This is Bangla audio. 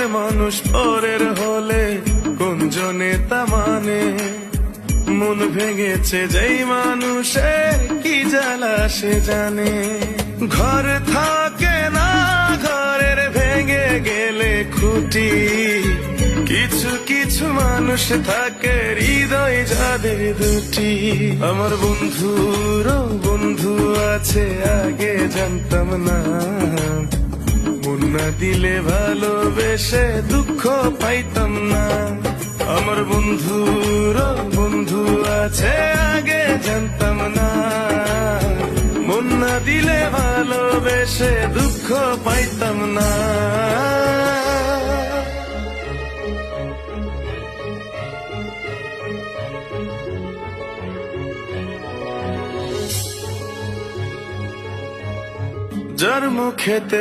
নিজের মানুষ পরের হলে কোন জনে তা মানে। মন ভেঙেছে যেই মানুষে কি জ্বালা সে জানে। ঘর থাকে না ঘরের ভেঙে গেলে খুঁটি, কিছু কিছু মানুষ থাকে হৃদয় যাদের দুটি। আমার বন্ধুরও বন্ধু আছে আগে জানতাম না, মন না দিলে ভালোবেসে দুঃখ পাইতাম না। আমার বন্ধুরও বন্ধু আছে আগে জানতাম না, মন না দিলে ভালোবেসে দুঃখ পাইতাম না। যার মুখেতে